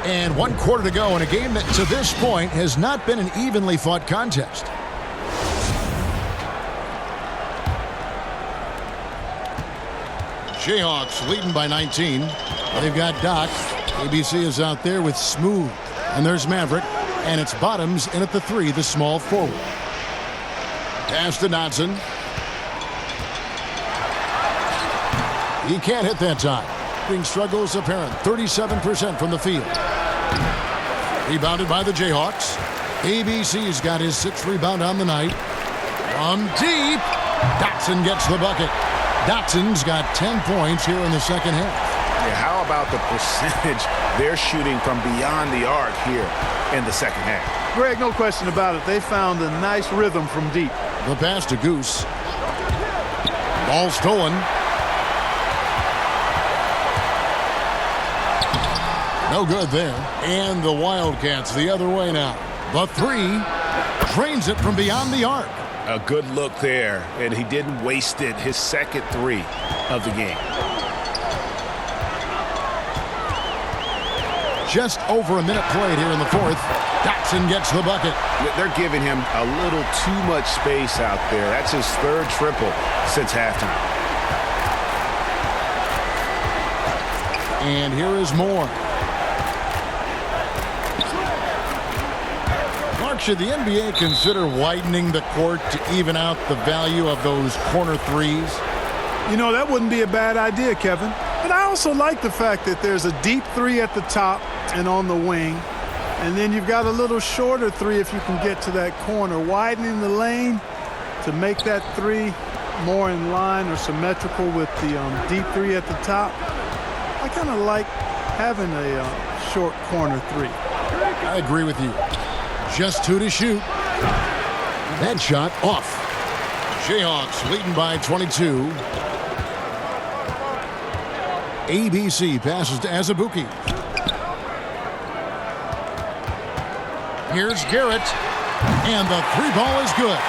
And 1 quarter to go in a game that to this point has not been an evenly fought contest. Jayhawks leading by 19. They've got Doc. ABC is out there with Smooth. And there's Maverick. And it's Bottoms in at the 3, the small forward. Pass to Dodson. He can't hit that time. Struggles apparent. 37% from the field. Rebounded by the Jayhawks. ABC's got his 6th rebound on the night. From deep, Dotson gets the bucket. Dotson's got 10 points here in the second half. Yeah, how about the percentage they're shooting from beyond the arc here in the second half? Greg, no question about it. They found a nice rhythm from deep. The pass to Goose. Ball stolen. No good there. And the Wildcats the other way now. The 3 drains it from beyond the arc. A good look there, and he didn't waste it. His second 3 of the game. Just over a minute played here in the 4th. Dotson gets the bucket. They're giving him a little too much space out there. That's his 3rd triple since halftime. And here is more. Mark, should the NBA consider widening the court to even out the value of those corner threes? You know, that wouldn't be a bad idea, Kevin. But I also like the fact that there's a deep 3 at the top and on the wing. And then you've got a little shorter 3 if you can get to that corner. Widening the lane to make that 3 more in line or symmetrical with the deep 3 at the top. I kind of like having a short corner 3. I agree with you. Just 2 to shoot. That shot off. Jayhawks leading by 22. ABC passes to Azubuike. Here's Garrett. And the 3 ball is good.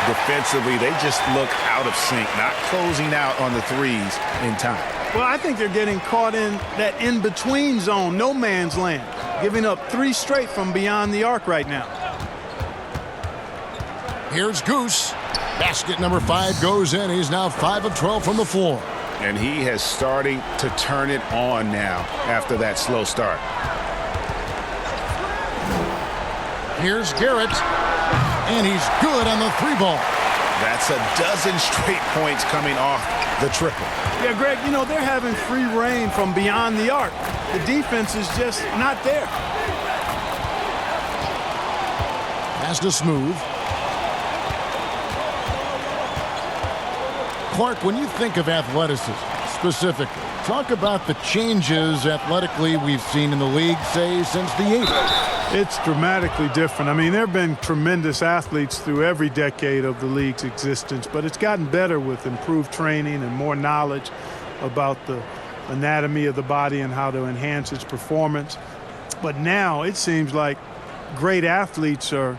Defensively, they just look out of sync, not closing out on the 3s in time. Well, I think they're getting caught in that in-between zone, no man's land, giving up 3 straight from beyond the arc right now. Here's Goose. Basket number 5 goes in. He's now 5 of 12 from the floor. And he has starting to turn it on now after that slow start. Here's Garrett. And he's good on the 3 ball. That's a dozen straight points coming off the triple. Yeah, Greg, you know, they're having free reign from beyond the arc. The defense is just not there. Pass to Smooth. Clark, when you think of athleticism specifically, talk about the changes athletically we've seen in the league, say, since the 80s. It's dramatically different. I mean, there have been tremendous athletes through every decade of the league's existence, but it's gotten better with improved training and more knowledge about the anatomy of the body and how to enhance its performance. But now it seems like great athletes are,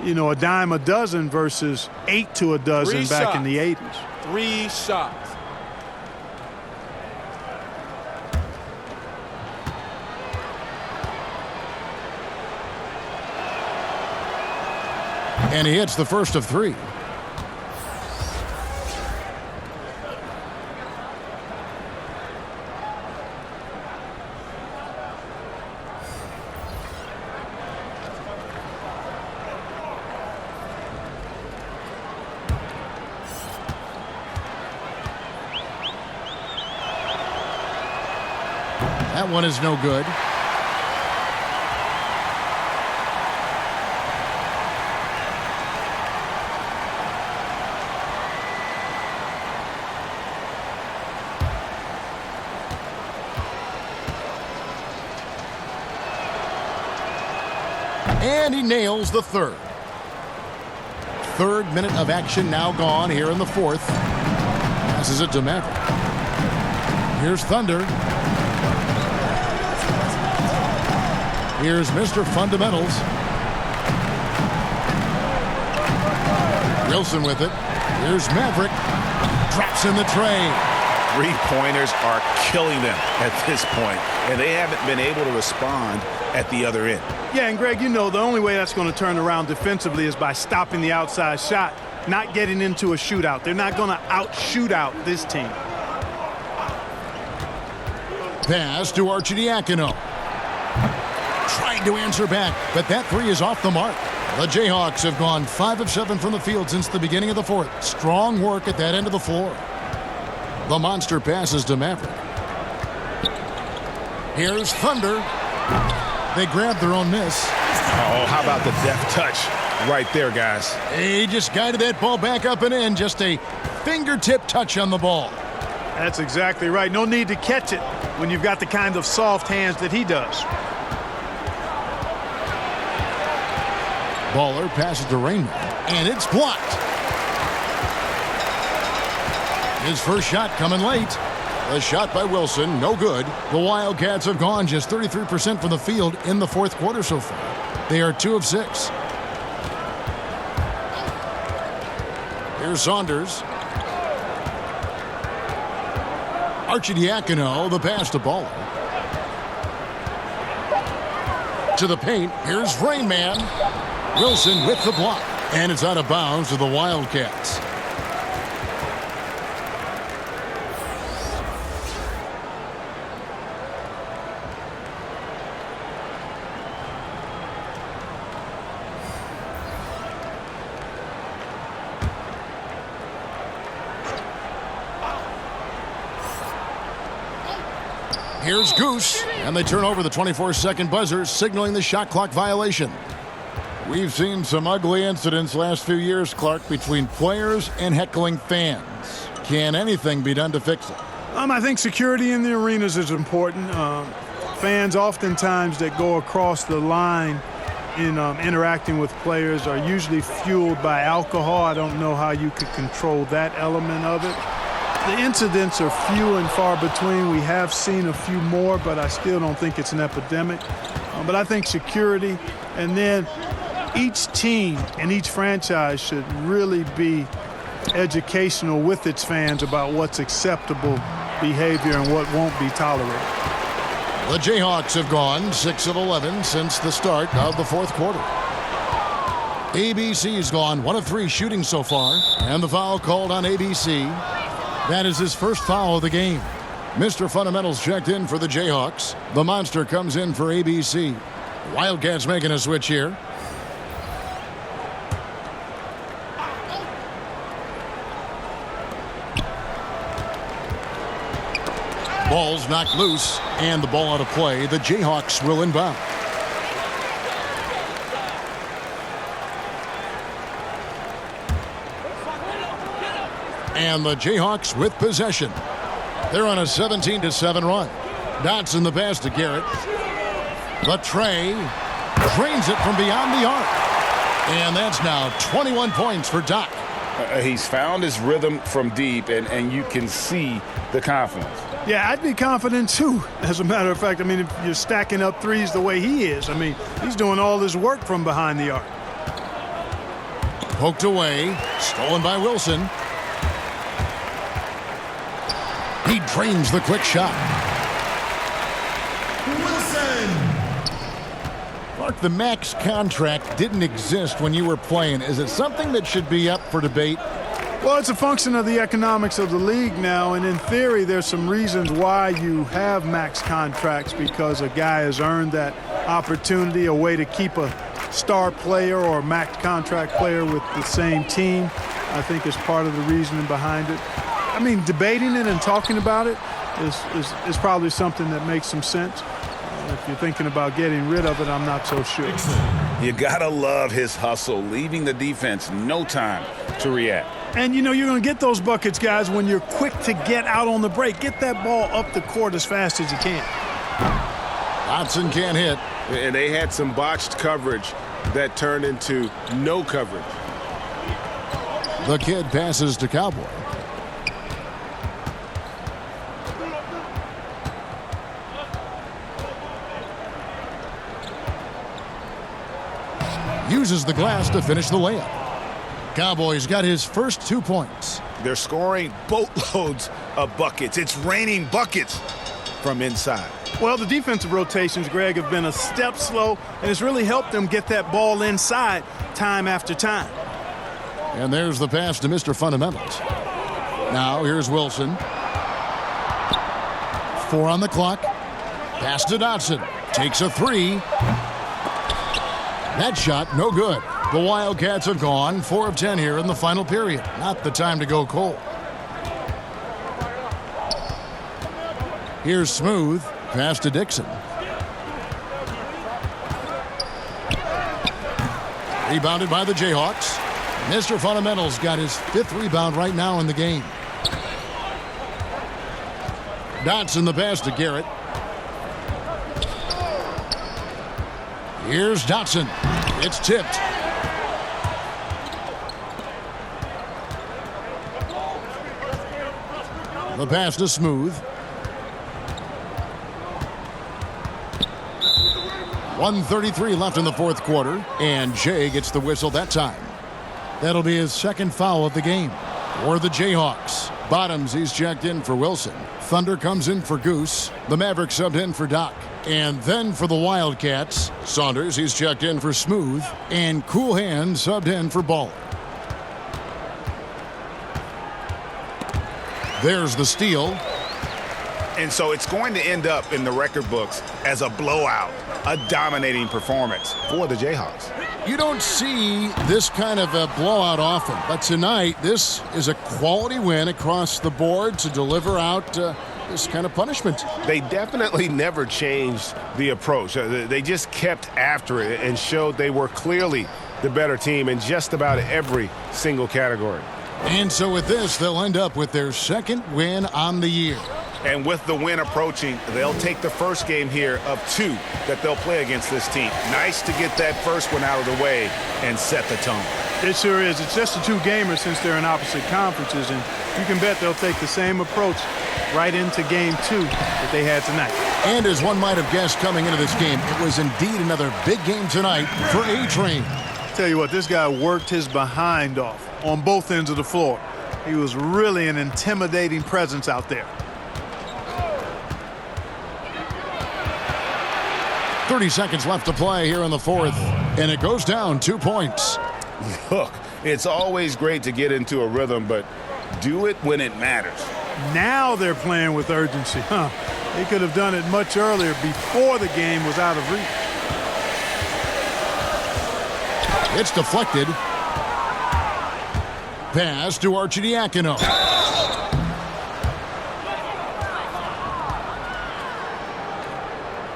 you know, a dime a dozen versus 8 to a dozen back in the 80s. 3 shots. And he hits the first of 3. That one is no good. And he nails the 3rd. 3rd minute of action now gone here in the 4th. Passes it to Maverick. Here's Thunder. Here's Mr. Fundamentals. Wilson with it. Here's Maverick. Drops in the tray. 3-pointers are killing them at this point, and they haven't been able to respond at the other end. Yeah, and Greg, you know, the only way that's going to turn around defensively is by stopping the outside shot, not getting into a shootout. They're not going to out-shoot out this team. Pass to Arcidiacono. Trying to answer back, but that 3 is off the mark. The Jayhawks have gone 5 of 7 from the field since the beginning of the 4th. Strong work at that end of the floor. The monster passes to Maverick. Here's Thunder. They grabbed their own miss. Oh, how about the deft touch right there, guys? He just guided that ball back up and in. Just a fingertip touch on the ball. That's exactly right. No need to catch it when you've got the kind of soft hands that he does. Baller passes to Rainman, and it's blocked. His first shot coming late. The shot by Wilson, no good. The Wildcats have gone just 33% from the field in the fourth quarter so far. They are 2 of 6. Here's Saunders. Arcidiacono, the pass to Baller. To the paint, here's Rainman. Wilson with the block, and it's out of bounds to the Wildcats. Here's Goose, and they turn over the 24-second buzzer, signaling the shot clock violation. We've seen some ugly incidents last few years, Clark, between players and heckling fans. Can anything be done to fix it? I think security in the arenas is important. Fans oftentimes that go across the line in interacting with players are usually fueled by alcohol. I don't know how you could control that element of it. The incidents are few and far between. We have seen a few more, but I still don't think it's an epidemic. But I think security, and then each team and each franchise should really be educational with its fans about what's acceptable behavior and what won't be tolerated. The Jayhawks have gone 6 of 11 since the start of the fourth quarter. ABC's gone 1 of 3 shooting so far, and the foul called on ABC. That is his first foul of the game. Mr. Fundamentals checked in for the Jayhawks. The Monster comes in for ABC. Wildcats making a switch here. Ball's knocked loose, and the ball out of play. The Jayhawks will inbound. And the Jayhawks with possession. They're on a 17-7 run. Dotson the pass to Garrett. The tray drains it from beyond the arc. And that's now 21 points for Doc. He's found his rhythm from deep, and you can see the confidence. Yeah, I'd be confident too. As a matter of fact, I mean, if you're stacking up threes the way he is, I mean, he's doing all his work from behind the arc. Poked away, stolen by Wilson. He drains the quick shot. Wilson! Clark, the max contract didn't exist when you were playing. Is it something that should be up for debate? Well, it's a function of the economics of the league now, and in theory, there's some reasons why you have max contracts, because a guy has earned that opportunity, a way to keep a star player or a max contract player with the same team, I think is part of the reasoning behind it. I mean, debating it and talking about it is probably something that makes some sense. If you're thinking about getting rid of it, I'm not so sure. You gotta love his hustle, leaving the defense no time to react. And, you know, you're going to get those buckets, guys, when you're quick to get out on the break. Get that ball up the court as fast as you can. Dotson can't hit. And they had some botched coverage that turned into no coverage. The kid passes to Cowboy. Uses the glass to finish the layup. Cowboys got his first 2 points. They're scoring boatloads of buckets. It's raining buckets from inside. Well, the defensive rotations, Greg, have been a step slow, and it's really helped them get that ball inside time after time. And there's the pass to Mr. Fundamentals. Now here's Wilson. 4 on the clock. Pass to Dotson. Takes a 3. That shot, no good. The Wildcats have gone 4 of 10 here in the final period. Not the time to go cold. Here's Smooth. Pass to Dixon. Rebounded by the Jayhawks. Mr. Fundamental's got his 5th rebound right now in the game. Dotson the pass to Garrett. Here's Dotson. It's tipped. The pass to Smooth. 1:33 left in the 4th quarter, and Jay gets the whistle that time. That'll be his 2nd foul of the game. For the Jayhawks, Bottoms, he's checked in for Wilson. Thunder comes in for Goose. The Mavericks subbed in for Doc. And then for the Wildcats, Saunders, he's checked in for Smooth. And Cool Hand subbed in for Baller. There's the steal. And so it's going to end up in the record books as a blowout, a dominating performance for the Jayhawks. You don't see this kind of a blowout often, but tonight this is a quality win across the board to deliver out this kind of punishment. They definitely never changed the approach. They just kept after it and showed they were clearly the better team in just about every single category. And so with this, they'll end up with their 2nd win on the year. And with the win approaching, they'll take the first game here of 2 that they'll play against this team. Nice to get that first one out of the way and set the tone. It sure is. It's just a 2-gamer since they're in opposite conferences, and you can bet they'll take the same approach right into game 2 that they had tonight. And as one might have guessed coming into this game, it was indeed another big game tonight for A-Train. Tell you what, this guy worked his behind off on both ends of the floor. He was really an intimidating presence out there. 30 seconds left to play here in the 4th, and it goes down 2 points. Look, it's always great to get into a rhythm, but do it when it matters. Now they're playing with urgency, huh? They could have done it much earlier before the game was out of reach. It's deflected. Pass to Arcidiacono.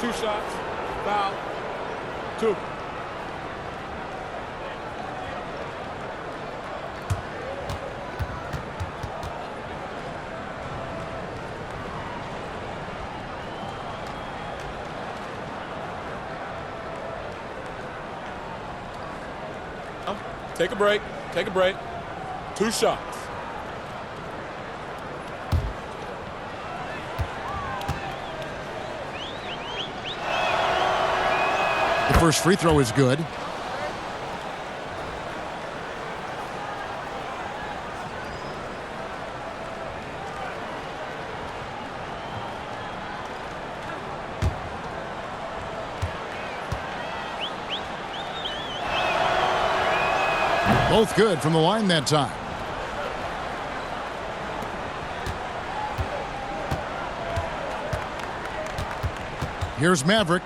Two shots. Foul. 2. Take a break. Take a break. 2 shots. The first free throw is good. Both good from the line that time. Here's Maverick.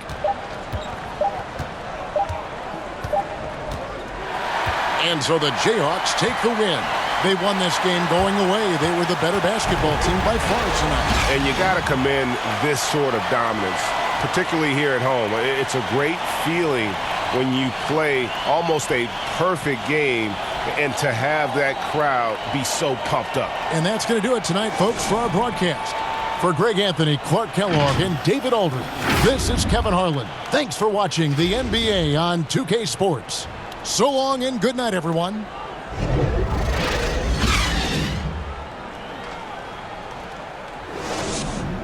And so the Jayhawks take the win. They won this game going away. They were the better basketball team by far tonight. And you got to commend this sort of dominance, particularly here at home. It's a great feeling when you play almost a perfect game and to have that crowd be so pumped up. And that's going to do it tonight, folks, for our broadcast. For Greg Anthony, Clark Kellogg, and David Aldridge, this is Kevin Harlan. Thanks for watching the NBA on 2K Sports. So long and good night, everyone.